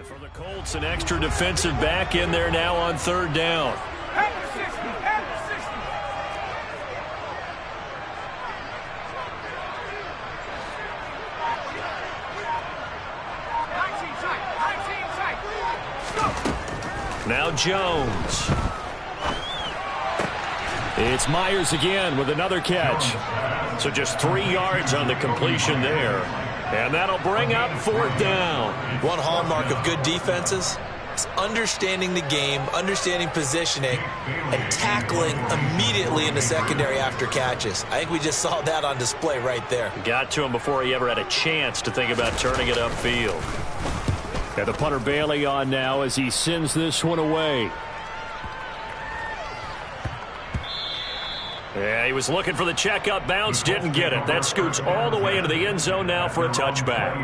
For the Colts, an extra defensive back in there now on third down. Now Jones. It's Myers again with another catch. So just 3 yards on the completion there. And that'll bring up fourth down. One hallmark of good defenses is understanding the game, understanding positioning, and tackling immediately in the secondary after catches. I think we just saw that on display right there. Got to him before he ever had a chance to think about turning it upfield. And the punter Bailey on now as he sends this one away. Yeah, he was looking for the checkup bounce, didn't get it. That scoots all the way into the end zone now for a touchback.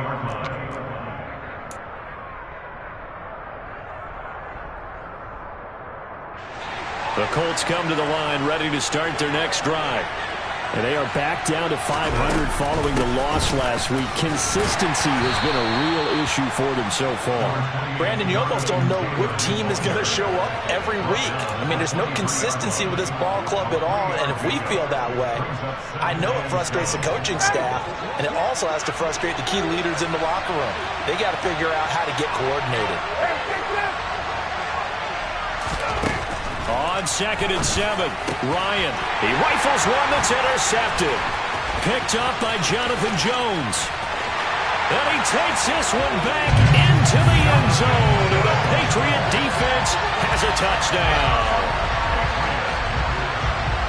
The Colts come to the line ready to start their next drive. And they are back down to 500 following the loss last week. Consistency has been a real issue for them so far. Brandon, you almost don't know what team is going to show up every week. I mean, there's no consistency with this ball club at all, and if we feel that way, I know it frustrates the coaching staff, and it also has to frustrate the key leaders in the locker room. They got to figure out how to get coordinated. On 2nd and 7, Ryan. He rifles one that's intercepted. Picked up by Jonathan Jones. And he takes this one back into the end zone. And the Patriot defense has a touchdown.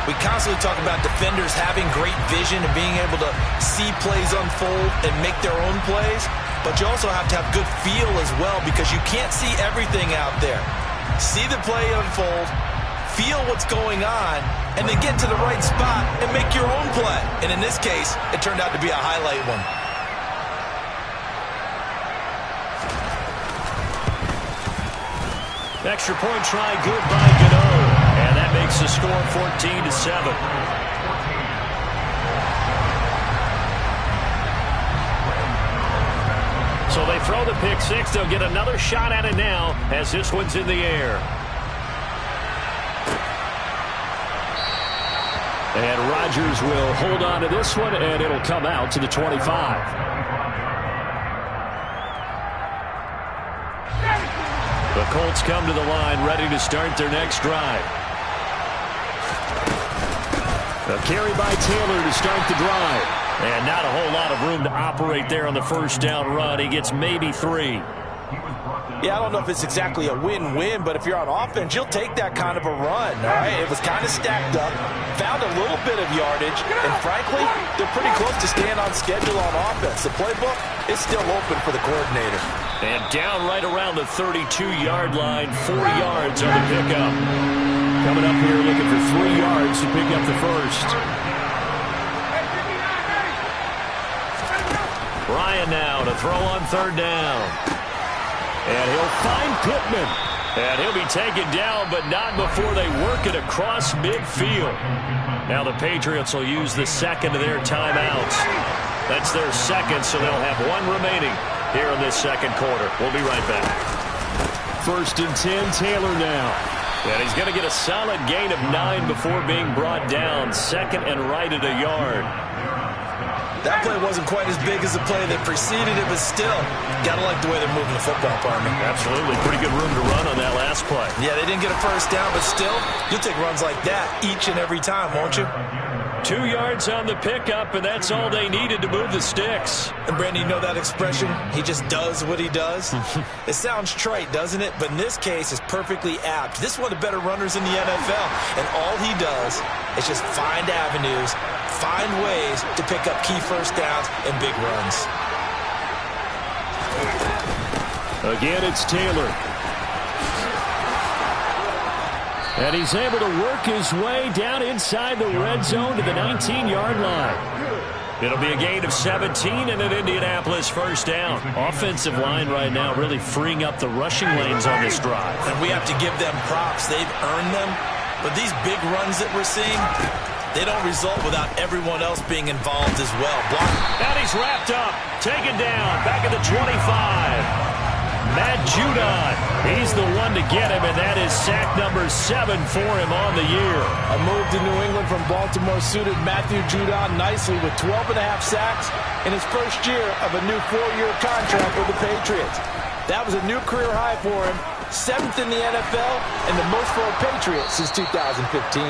We constantly talk about defenders having great vision and being able to see plays unfold and make their own plays. But you also have to have good feel as well because you can't see everything out there. See the play unfold, feel what's going on, and then get to the right spot and make your own play. And in this case, it turned out to be a highlight one. Extra point try good by Gano. And that makes the score 14-7. So they throw the pick six. They'll get another shot at it now as this one's in the air. And Rodgers will hold on to this one, and it'll come out to the 25. The Colts come to the line ready to start their next drive. A carry by Taylor to start the drive. And not a whole lot of room to operate there on the first down run. He gets maybe 3. Yeah, I don't know if it's exactly a win-win, but if you're on offense, you'll take that kind of a run, all right? It was kind of stacked up, found a little bit of yardage, and frankly, they're pretty close to staying on schedule on offense. The playbook is still open for the coordinator. And down right around the 32-yard line, 4 yards on the pickup. Coming up here looking for 3 yards to pick up the first. Ryan now to throw on third down. And he'll find Pittman. And he'll be taken down, but not before they work it across midfield. Now the Patriots will use the second of their timeouts. That's their second, so they'll have one remaining here in this second quarter. We'll be right back. 1st and 10, Taylor now. And he's going to get a solid gain of 9 before being brought down. 2nd and right at a yard. That play wasn't quite as big as the play that preceded it, but still, got to like the way they're moving the football, partner. Absolutely. Pretty good room to run on that last play. Yeah, they didn't get a first down, but still, you'll take runs like that each and every time, won't you? 2 yards on the pickup, and that's all they needed to move the sticks. And, Brandon, you know that expression? He just does what he does? It sounds trite, doesn't it? But in this case, it's perfectly apt. This is one of the better runners in the NFL, and all he does is just find avenues, find ways to pick up key first downs and big runs. Again, it's Taylor. And he's able to work his way down inside the red zone to the 19-yard line. It'll be a gain of 17 and an Indianapolis first down. Offensive line right now really freeing up the rushing lanes on this drive. And we have to give them props. They've earned them. But these big runs that we're seeing, they don't result without everyone else being involved as well. And he's wrapped up, taken down, back at the 25. Matt Judon. He's the one to get him, and that is sack number 7 for him on the year. A move to New England from Baltimore suited Matthew Judon nicely with 12.5 sacks in his first year of a new 4-year contract with the Patriots. That was a new career high for him, 7th in the NFL, and the most for a Patriot since 2015.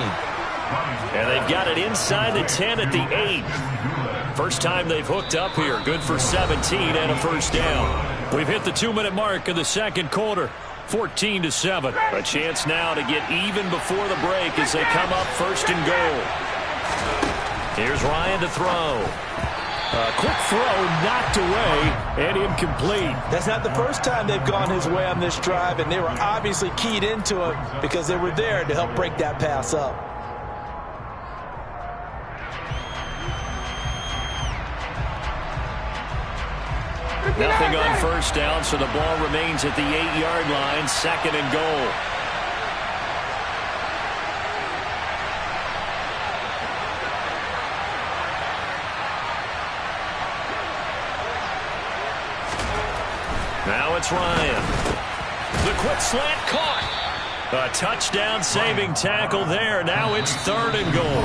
And they've got it inside the 10 at the 8. First time they've hooked up here. Good for 17 and a first down. We've hit the 2-minute mark in the second quarter. 14-7. A chance now to get even before the break as they come up first and goal. Here's Ryan to throw. A quick throw knocked away and incomplete. That's not the first time they've gone his way on this drive, and they were obviously keyed into him because they were there to help break that pass up. Nothing on first down, so the ball remains at the 8-yard line, 2nd and goal. Now it's Ryan. The quick slant caught. A touchdown saving tackle there. Now it's 3rd and goal.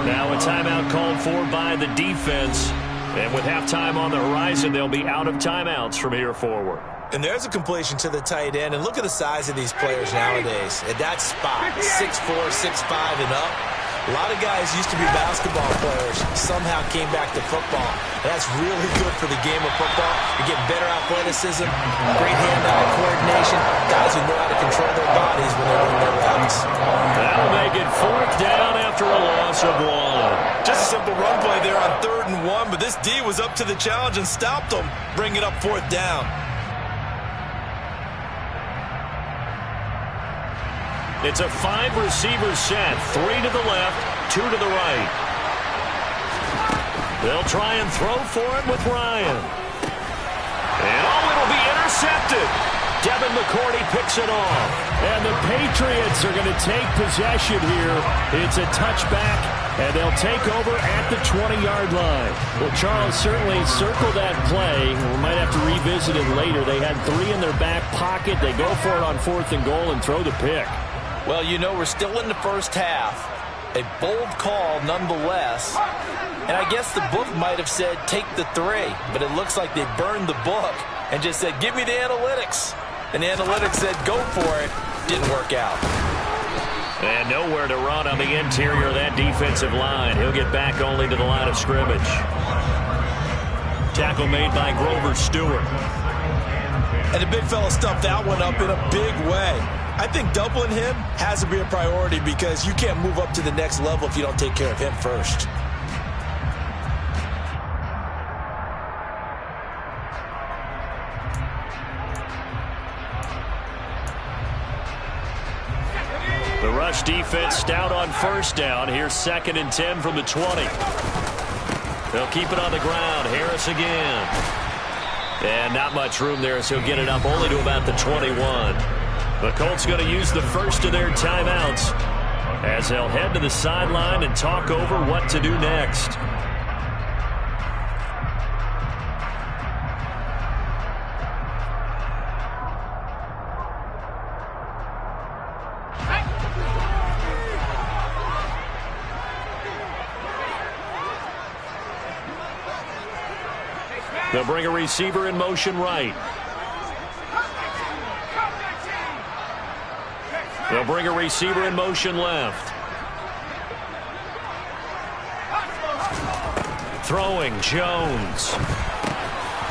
Now a timeout called for by the defense. And with halftime on the horizon, they'll be out of timeouts from here forward. And there's a completion to the tight end. And look at the size of these players nowadays. At that spot, 6'4", 6'5", and up. A lot of guys used to be basketball players, somehow came back to football. That's really good for the game of football. You get better athleticism, great hand-eye coordination, guys who know how to control their bodies when they're doing their routes. That'll make it 4th down after a loss of 1. Just a simple run play there on 3rd and 1, but this D was up to the challenge and stopped them, bringing up 4th down. It's a 5-receiver set. 3 to the left, 2 to the right. They'll try and throw for it with Ryan. And it'll be intercepted. Devin McCourty picks it off. And the Patriots are going to take possession here. It's a touchback, and they'll take over at the 20-yard line. Well, Charles, certainly circled that play. We might have to revisit it later. They had 3 in their back pocket. They go for it on 4th and goal and throw the pick. Well, you know, we're still in the first half. A bold call nonetheless. And I guess the book might have said take the 3, but it looks like they burned the book and just said give me the analytics. And the analytics said go for it. Didn't work out. And nowhere to run on the interior of that defensive line. He'll get back only to the line of scrimmage. Tackle made by Grover Stewart. And the big fella stuffed that one up in a big way. I think doubling him has to be a priority because you can't move up to the next level if you don't take care of him first. The rush defense stout on first down. Here's 2nd and 10 from the 20. They'll keep it on the ground. Harris again. And not much room there, so he'll get it up only to about the 21. The Colts going to use the first of their timeouts as they'll head to the sideline and talk over what to do next. They'll bring a receiver in motion right. They'll bring a receiver in motion left. Throwing, Jones.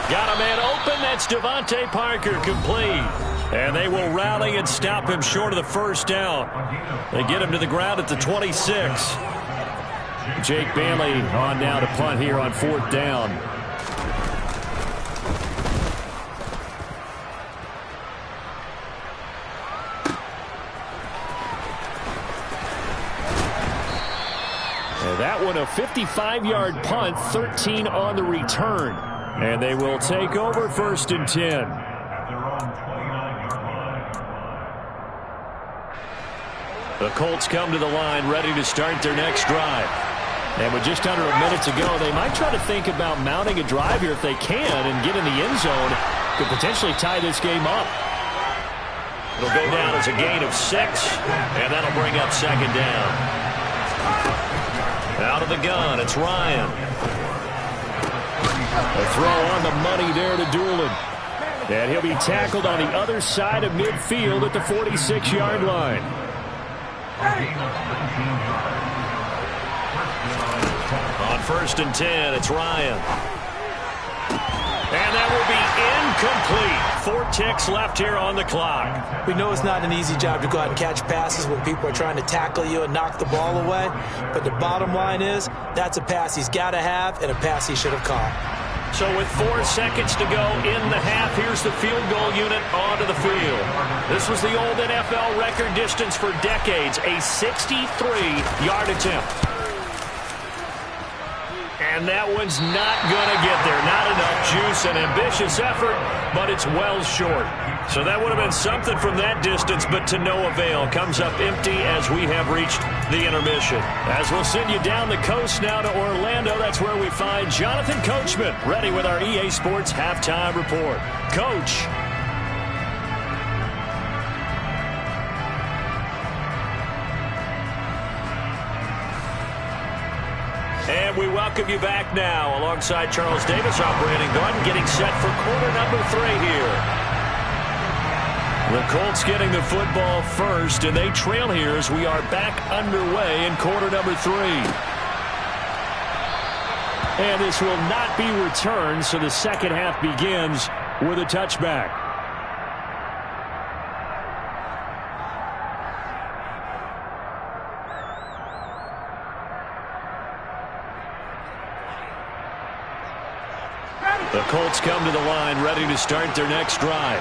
Got a man open. That's Devontae Parker, complete. And they will rally and stop him short of the first down. They get him to the ground at the 26. Jake Bailey on now to punt here on 4th down. That one a 55-yard punt, 13 on the return. And they will take over 1st and 10. The Colts come to the line ready to start their next drive. And with just under a minute to go, they might try to think about mounting a drive here if they can and get in the end zone. Could potentially tie this game up. It'll go down as a gain of 6, and that'll bring up second down. Out of the gun, it's Ryan. A throw on the money there to Doolin. And he'll be tackled on the other side of midfield at the 46-yard line. On 1st and 10, it's Ryan. And that will be incomplete. 4 ticks left here on the clock. We know it's not an easy job to go out and catch passes when people are trying to tackle you and knock the ball away. But the bottom line is, that's a pass he's got to have and a pass he should have caught. So with 4 seconds to go in the half, here's the field goal unit onto the field. This was the old NFL record distance for decades, a 63-yard attempt. And that one's not going to get there. Not enough juice, an ambitious effort, but it's well short. So that would have been something from that distance, but to no avail. Comes up empty as we have reached the intermission. As we'll send you down the coast now to Orlando, that's where we find Jonathan Coachman, ready with our EA Sports Halftime Report. Coach. And we welcome you back now alongside Charles Davis. I'm Brandon Gordon getting set for quarter number 3 here. The Colts getting the football first, and they trail here as we are back underway in quarter number 3. And this will not be returned, so the second half begins with a touchback. The Colts come to the line, ready to start their next drive.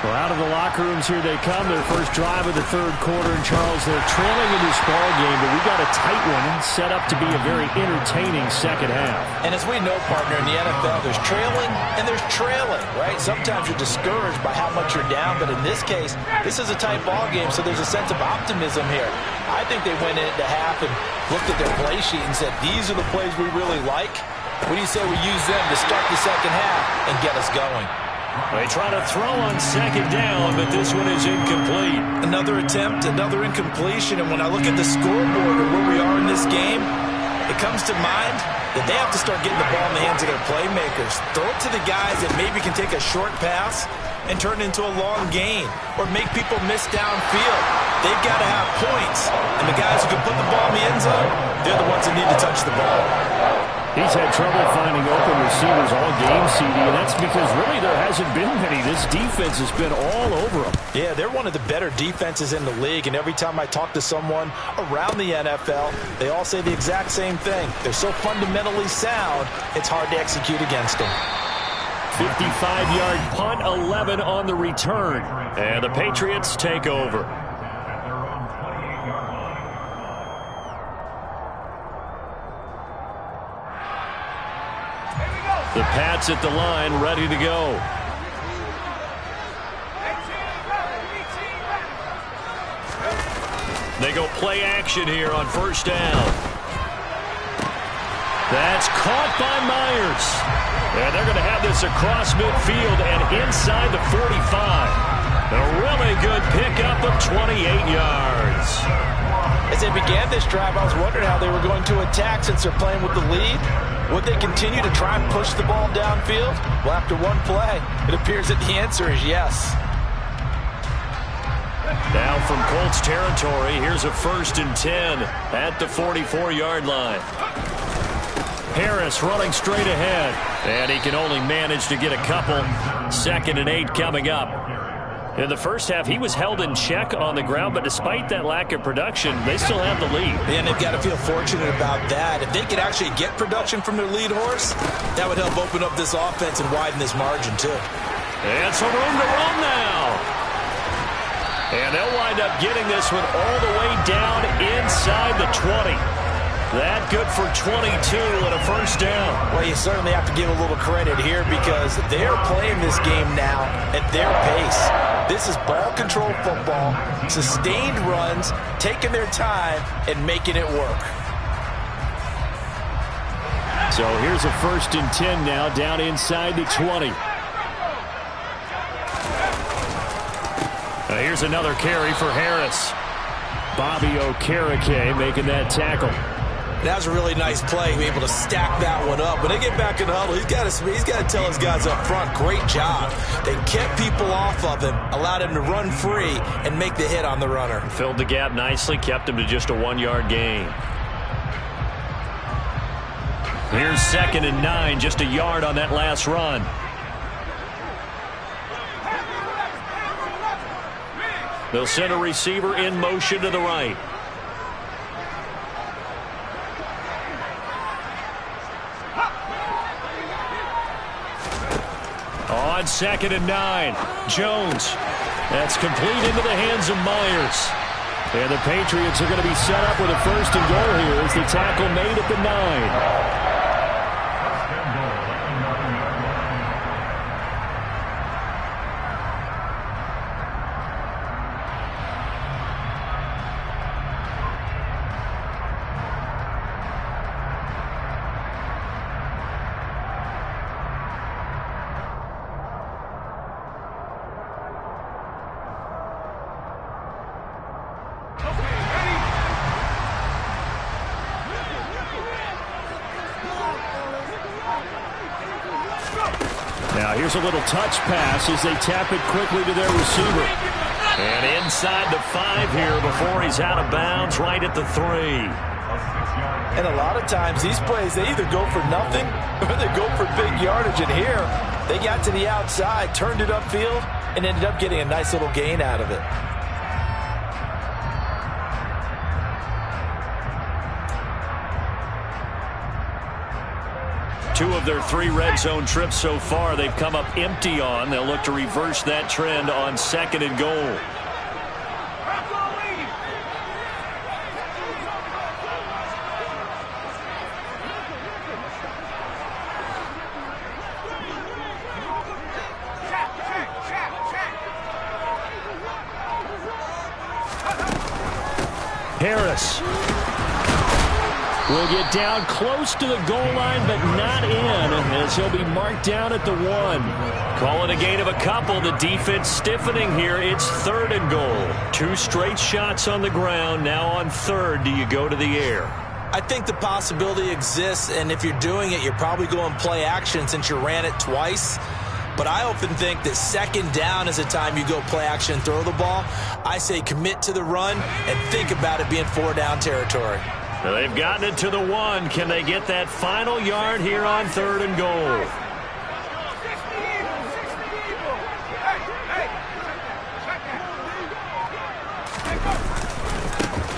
Well, out of the locker rooms here they come, their first drive of the 3rd quarter. And Charles, they're trailing in this ball game, but we got a tight one set up to be a very entertaining second half. And as we know, partner, in the NFL, there's trailing and there's trailing, right? Sometimes you're discouraged by how much you're down, but in this case, this is a tight ball game, so there's a sense of optimism here. I think they went into half and looked at their play sheet and said, these are the plays we really like. What do you say we use them to start the second half and get us going? They try to throw on second down, but this one is incomplete. Another attempt, another incompletion, and when I look at the scoreboard and where we are in this game, it comes to mind that they have to start getting the ball in the hands of their playmakers. Throw it to the guys that maybe can take a short pass and turn it into a long gain or make people miss downfield. They've got to have points, and the guys who can put the ball in the end zone, they're the ones that need to touch the ball. He's had trouble finding open receivers all game, CD, and that's because really there hasn't been many. This defense has been all over them. Yeah, they're one of the better defenses in the league, and every time I talk to someone around the NFL, they all say the exact same thing. They're so fundamentally sound, it's hard to execute against them. 55-yard punt, 11 on the return, and the Patriots take over. The Pats at the line, ready to go. They go play action here on 1st down. That's caught by Myers. And they're going to have this across midfield and inside the 45. A really good pickup of 28 yards. As they began this drive, I was wondering how they were going to attack since they're playing with the lead. Would they continue to try and push the ball downfield? Well, after one play, it appears that the answer is yes. Now from Colts territory, here's a 1st and 10 at the 44-yard line. Harris running straight ahead, and he can only manage to get a couple. 2nd and 8 coming up. In the first half, he was held in check on the ground, but despite that lack of production, they still have the lead. And they've got to feel fortunate about that. If they could actually get production from their lead horse, that would help open up this offense and widen this margin, too. And some room to run now. And they'll wind up getting this one all the way down inside the 20. That good for 22 and a 1st down. Well, you certainly have to give a little credit here because they're playing this game now at their pace. This is ball control football, sustained runs, taking their time and making it work. So here's a 1st and 10 now, down inside the 20. Here's another carry for Harris. Bobby Okereke making that tackle. That was a really nice play, be able to stack that one up. When they get back in the huddle, he's got to tell his guys up front, great job. They kept people off of him, allowed him to run free, and make the hit on the runner. Filled the gap nicely, kept him to just a 1-yard gain. Here's 2nd and 9, just a yard on that last run. They'll send a receiver in motion to the right. On 2nd and 9, Jones. That's complete into the hands of Myers. And the Patriots are going to be set up with a 1st and goal here as the tackle made at the 9. Now here's a little touch pass as they tap it quickly to their receiver. And inside the 5 here before he's out of bounds, right at the 3. And a lot of times these plays, they either go for nothing or they go for big yardage. And here, they got to the outside, turned it upfield, and ended up getting a nice little gain out of it. Two of their 3 red zone trips so far they've come up empty on. They'll look to reverse that trend on 2nd and goal. Harris will get down close to the goal line, but not in, as he'll be marked down at the 1. Call it a gain of a couple. The defense stiffening here. It's 3rd and goal. 2 straight shots on the ground. Now on 3rd, do you go to the air? I think the possibility exists, and if you're doing it, you're probably going play action since you ran it twice. But I often think that 2nd down is the time you go play action and throw the ball. I say commit to the run and think about it being 4-down territory. They've gotten it to the 1. Can they get that final yard here on 3rd and goal?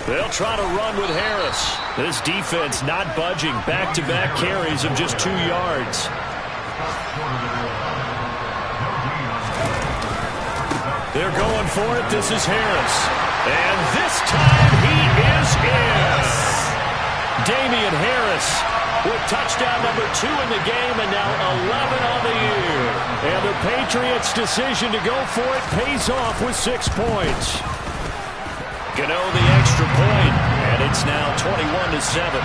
They'll try to run with Harris. This defense not budging. Back-to-back carries of just 2 yards. They're going for it. This is Harris. And this time he is in. Damian Harris with touchdown number 2 in the game and now 11 on the year. And the Patriots' decision to go for it pays off with 6 points. Gano the extra point, and it's now 21-7.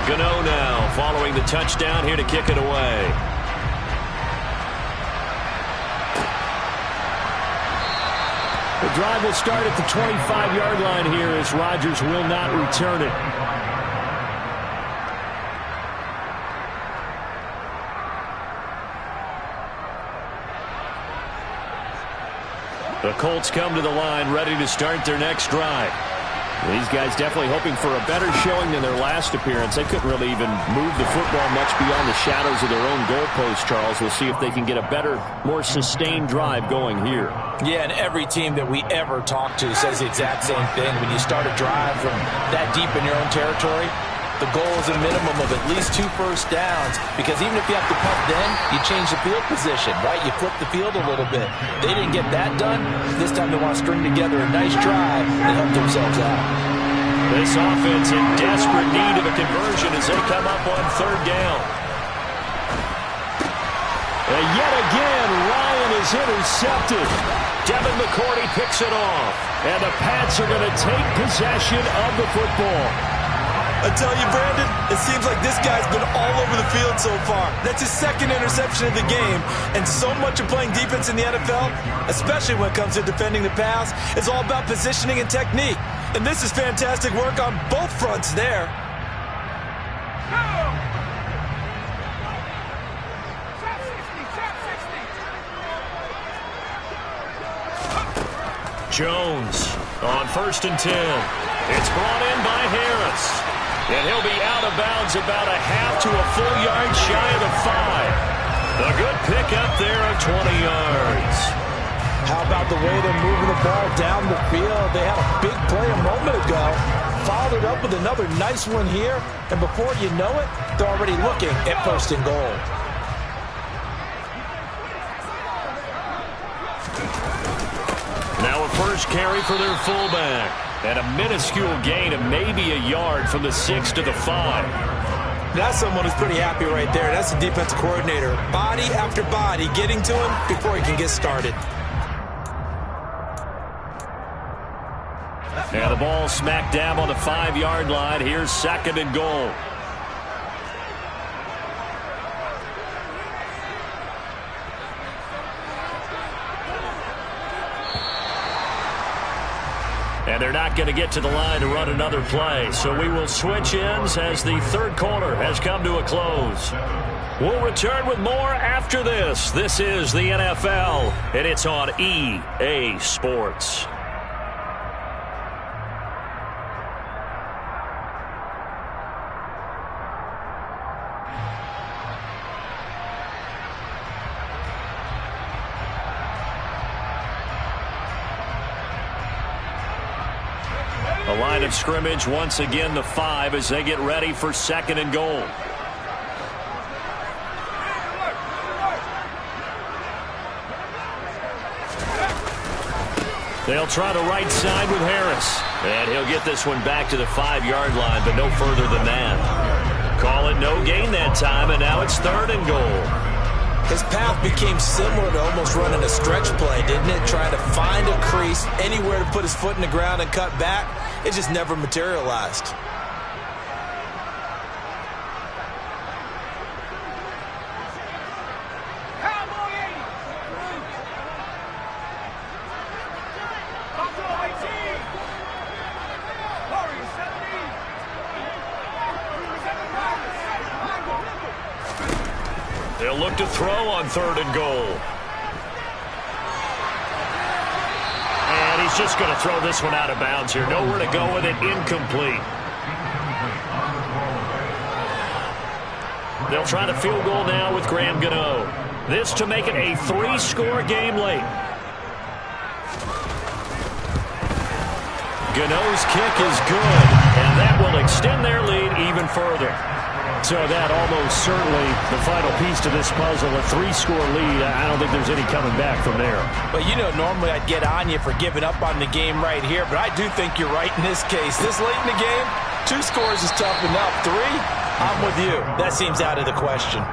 Gano now following the touchdown here to kick it away. The drive will start at the 25-yard line here as Rodgers will not return it. The Colts come to the line ready to start their next drive. These guys definitely hoping for a better showing than their last appearance. They couldn't really even move the football much beyond the shadows of their own goalpost, Charles. We'll see if they can get a better, more sustained drive going here. Yeah, and every team that we ever talk to says the exact same thing. When you start a drive from that deep in your own territory, the goal is a minimum of at least 2 first downs, because even if you have to punt then, you change the field position, right? You flip the field a little bit. They didn't get that done. This time they want to string together a nice drive and help themselves out. This offense in desperate need of a conversion as they come up on 3rd down. And yet again, Ryan is intercepted. Devin McCourty picks it off. And the Pats are going to take possession of the football. I tell you, Brandon, it seems like this guy's been all over the field so far. That's his second interception of the game. And so much of playing defense in the NFL, especially when it comes to defending the pass, is all about positioning and technique. And this is fantastic work on both fronts there. Jones on 1st and 10. It's brought in by Harris. And he'll be out of bounds about a half to a full yard shy of the 5. A good pickup there of 20 yards. How about the way they're moving the ball down the field? They had a big play a moment ago. Followed it up with another nice one here. And before you know it, they're already looking at 1st and goal. Now a first carry for their fullback. And a minuscule gain of maybe a yard from the 6 to the 5. That's someone who's pretty happy right there. That's the defensive coordinator. Body after body getting to him before he can get started. And the ball smack dab on the 5-yard line. Here's 2nd and goal. And they're not going to get to the line to run another play. So we will switch ends as the 3rd quarter has come to a close. We'll return with more after this. This is the NFL, and it's on EA Sports. The line of scrimmage once again the 5 as they get ready for 2nd and goal. They'll try the right side with Harris. And he'll get this one back to the 5-yard line, but no further than that. Call it no gain that time, and now it's 3rd and goal. His path became similar to almost running a stretch play, didn't it? Trying to find a crease, anywhere to put his foot in the ground and cut back. It just never materialized. They'll look to throw on 3rd and goal. And he's just going to throw this one out of bounds here. Nowhere to go with it. Incomplete. They'll try the field goal now with Graham Gano. This to make it a 3-score game late. Gano's kick is good, and that will extend their lead even further. So that almost certainly the final piece to this puzzle, a 3-score lead. I don't think there's any coming back from there. But, you know, normally I'd get on you for giving up on the game right here, but I do think you're right in this case. This late in the game, 2 scores is tough enough. 3, I'm with you. That seems out of the question.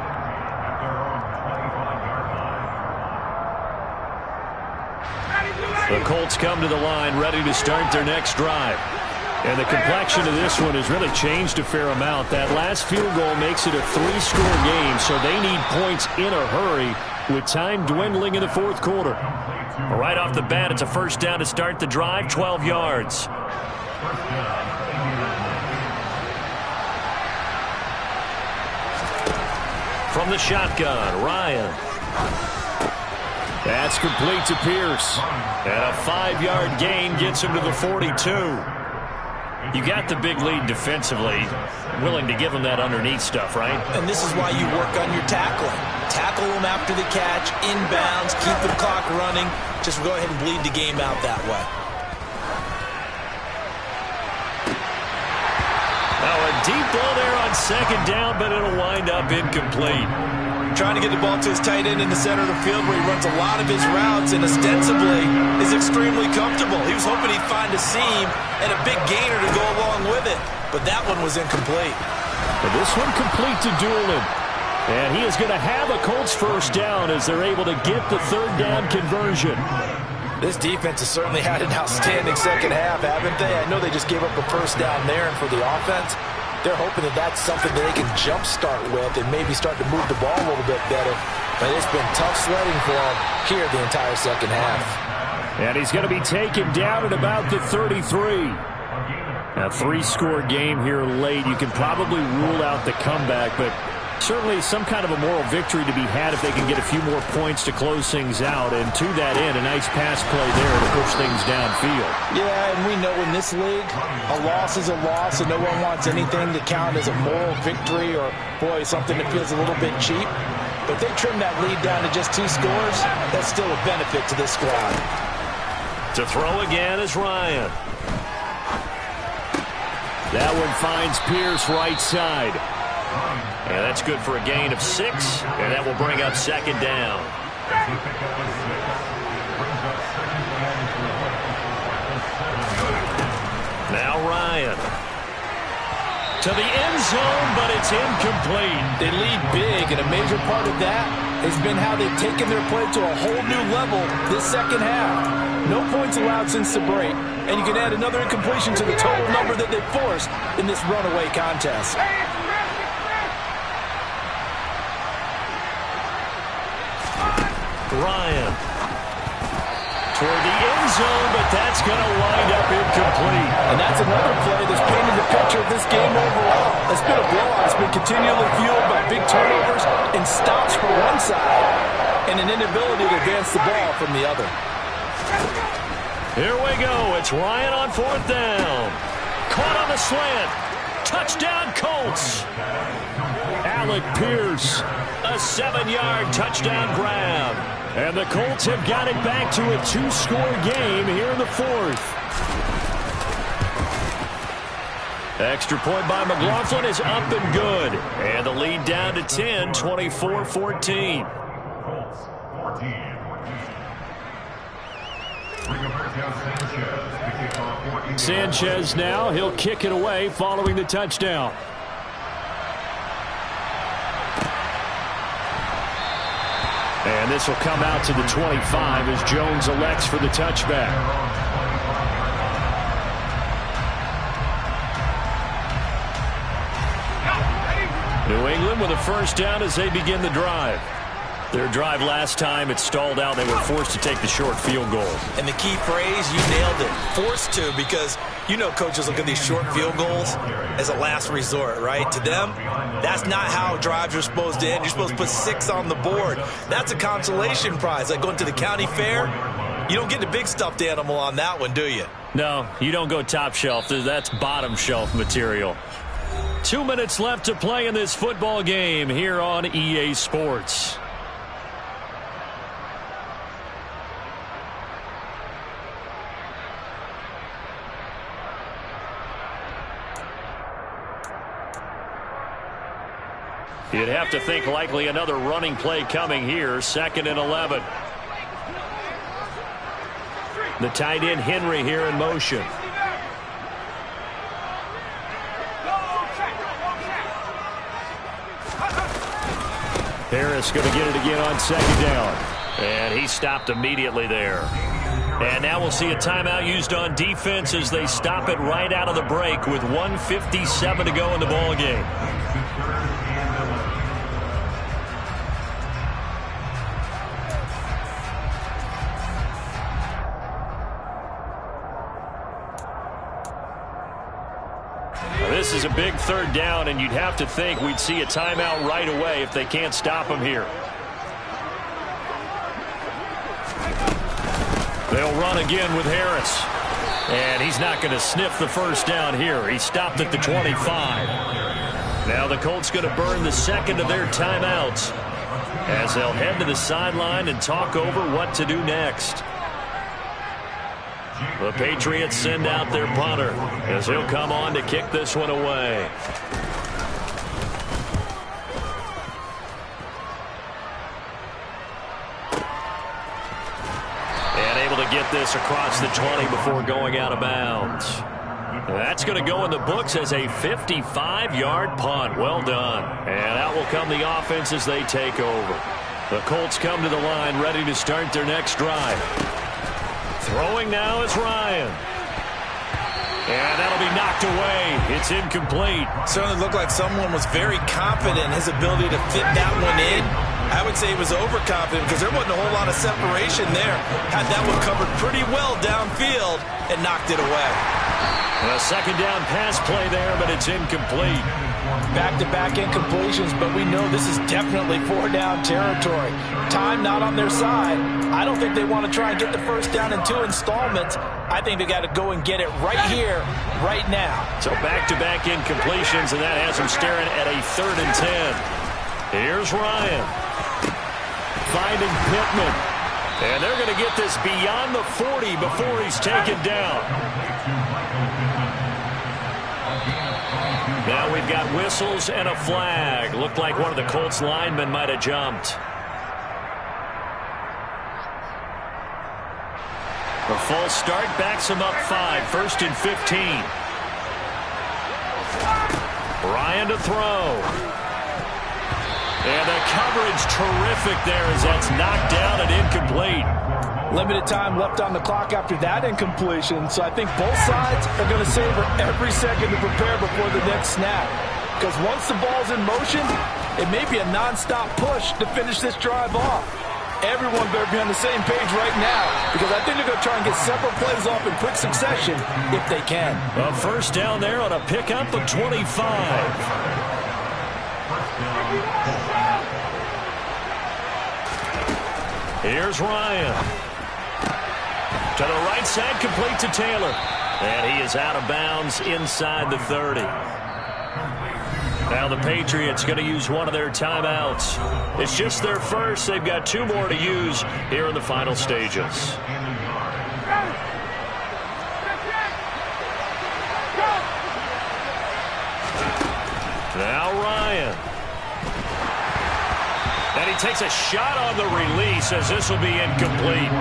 The Colts come to the line ready to start their next drive. And the complexion of this one has really changed a fair amount. That last field goal makes it a 3-score game, so they need points in a hurry with time dwindling in the 4th quarter. Right off the bat, it's a 1st down to start the drive, 12 yards. From the shotgun, Ryan. That's complete to Pierce. And a 5-yard gain gets him to the 42. You got the big lead defensively, willing to give them that underneath stuff, right? And this is why you work on your tackling. Tackle them after the catch, inbounds, keep the clock running. Just go ahead and bleed the game out that way. Now a deep ball there on 2nd down, but it'll wind up incomplete. Trying to get the ball to his tight end in the center of the field where he runs a lot of his routes and ostensibly is extremely comfortable. He was hoping he'd find a seam and a big gainer to go along with it, but that one was incomplete. But this one complete to Doolin. And he is going to have a Colts 1st down as they're able to get the 3rd down conversion. This defense has certainly had an outstanding second half, haven't they? I know they just gave up a first down there, and for the offense, they're hoping that that's something that they can jumpstart with and maybe start to move the ball a little bit better. But it's been tough sledding for them here the entire second half. And he's going to be taken down at about the 33. A 3-score game here late. You can probably rule out the comeback, but certainly some kind of a moral victory to be had if they can get a few more points to close things out. And to that end, a nice pass play there to push things downfield. Yeah, and we know in this league, a loss is a loss, and no one wants anything to count as a moral victory or, boy, something that feels a little bit cheap. But they trim that lead down to just 2 scores. That's still a benefit to this squad. To throw again is Ryan. That one finds Pierce right side. And that's good for a gain of 6, and that will bring up second down. Now Ryan. To the end zone, but it's incomplete. They lead big, and a major part of that has been how they've taken their play to a whole new level this second half. No points allowed since the break, and you can add another incompletion to the total number that they've forced in this runaway contest. Ryan toward the end zone, but that's going to wind up incomplete. And that's another play that's painted the picture of this game overall. It's been a blowout. It's been continually fueled by big turnovers and stops for one side and an inability to advance the ball from the other. Here we go. It's Ryan on 4th down. Caught on the slant. Touchdown, Colts. Alec Pierce, a 7-yard touchdown grab. And the Colts have got it back to a 2-score game here in the 4th. Extra point by McLaughlin is up and good. And the lead down to 10, 24-14. Sanchez now, he'll kick it away following the touchdown. And this will come out to the 25 as Jones elects for the touchback. New England with a first down as they begin the drive. Their drive last time, it stalled out. They were forced to take the short field goal. And the key phrase, you nailed it, forced to, because you know coaches look at these short field goals as a last resort, right? To them, that's not how drives are supposed to end. You're supposed to put 6 on the board. That's a consolation prize, like going to the county fair. You don't get the big stuffed animal on that one, do you? No, you don't go top shelf. That's bottom shelf material. 2 minutes left to play in this football game here on EA Sports. You'd have to think likely another running play coming here. 2nd and 11. The tight end Henry here in motion. Harris going to get it again on 2nd down. And he stopped immediately there. And now we'll see a timeout used on defense as they stop it right out of the break with 1:57 to go in the ball game. This is a big 3rd down, and you'd have to think we'd see a timeout right away if they can't stop him here. They'll run again with Harris. And he's not going to sniff the first down here. He stopped at the 25. Now the Colts going to burn the 2nd of their timeouts as they'll head to the sideline and talk over what to do next. The Patriots send out their punter as he'll come on to kick this one away. And able to get this across the 20 before going out of bounds. That's going to go in the books as a 55-yard punt. Well done. And out will come the offense as they take over. The Colts come to the line ready to start their next drive. Throwing now is Ryan. And that'll be knocked away. It's incomplete. Certainly looked like someone was very confident in his ability to fit that one in. I would say he was overconfident because there wasn't a whole lot of separation there. Had that one covered pretty well downfield and knocked it away. A second down pass play there, but it's incomplete. Back-to-back incompletions, but we know this is definitely four-down territory. Time not on their side. I don't think they want to try and get the first down in 2 installments. I think they got to go and get it right here, right now. So back-to-back incompletions, and that has them staring at a 3rd and 10. Here's Ryan. Finding Pittman. And they're going to get this beyond the 40 before he's taken down. Now we've got whistles and a flag. Looked like one of the Colts linemen might have jumped. The full start backs him up 5. 1st and 15. Ryan to throw. And the coverage terrific there as that's knocked down and incomplete. Limited time left on the clock after that incompletion, so I think both sides are going to savor every second to prepare before the next snap. Because once the ball's in motion, it may be a nonstop push to finish this drive off. Everyone better be on the same page right now, because I think they're going to try and get several plays off in quick succession if they can. A first down there on a pickup of 25. Here's Ryan. To the right side, complete to Taylor. And he is out of bounds inside the 30. Now the Patriots going to use one of their timeouts. It's just their first. They've got 2 more to use here in the final stages. Now Ryan. And he takes a shot on the release as this will be incomplete.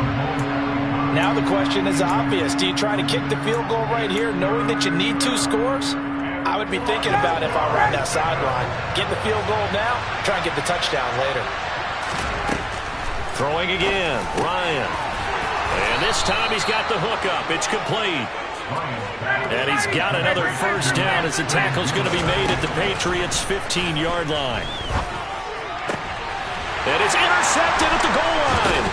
Now the question is obvious. Do you try to kick the field goal right here knowing that you need 2 scores? I would be thinking about if I were on that sideline. Get the field goal now, try and get the touchdown later. Throwing again, Ryan. And this time he's got the hook up. It's complete. And he's got another first down as the tackle's going to be made at the Patriots' 15-yard line. And it's intercepted at the goal line.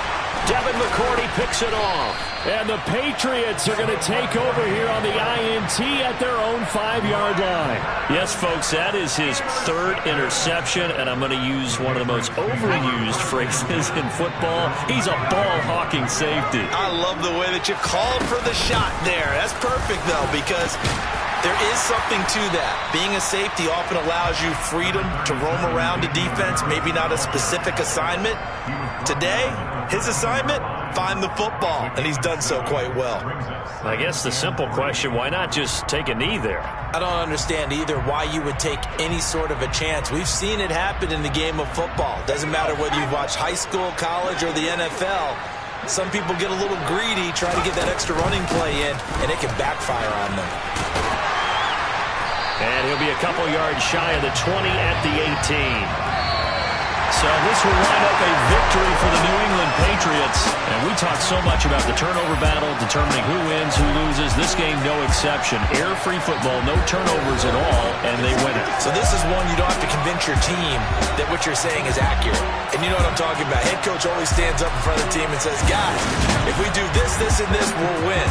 Devin McCourty picks it off. And the Patriots are going to take over here on the INT at their own 5-yard line. Yes, folks, that is his 3rd interception, and I'm going to use one of the most overused phrases in football. He's a ball-hawking safety. I love the way that you called for the shot there. That's perfect, though, because there is something to that. Being a safety often allows you freedom to roam around the defense, maybe not a specific assignment. Today, his assignment, find the football, and he's done so quite well. I guess the simple question, why not just take a knee there? I don't understand either why you would take any sort of a chance. We've seen it happen in the game of football. Doesn't matter whether you've watched high school, college, or the NFL. Some people get a little greedy, trying to get that extra running play in, and it can backfire on them. And he'll be a couple yards shy of the 20 at the 18. So this will line up a victory for the New England Patriots. And we talk so much about the turnover battle, determining who wins, who loses. This game, no exception. Air-free football, no turnovers at all, and they win it. So this is one you don't have to convince your team that what you're saying is accurate. And you know what I'm talking about. Head coach always stands up in front of the team and says, guys, if we do this, this, and this, we'll win.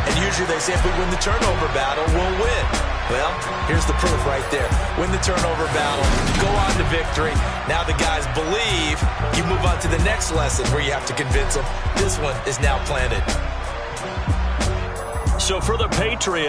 And usually they say if we win the turnover battle, we'll win. Well, here's the proof right there. Win the turnover battle, go on to victory. Now the guys believe. You move on to the next lesson where you have to convince them. This one is now planted. So for the Patriots,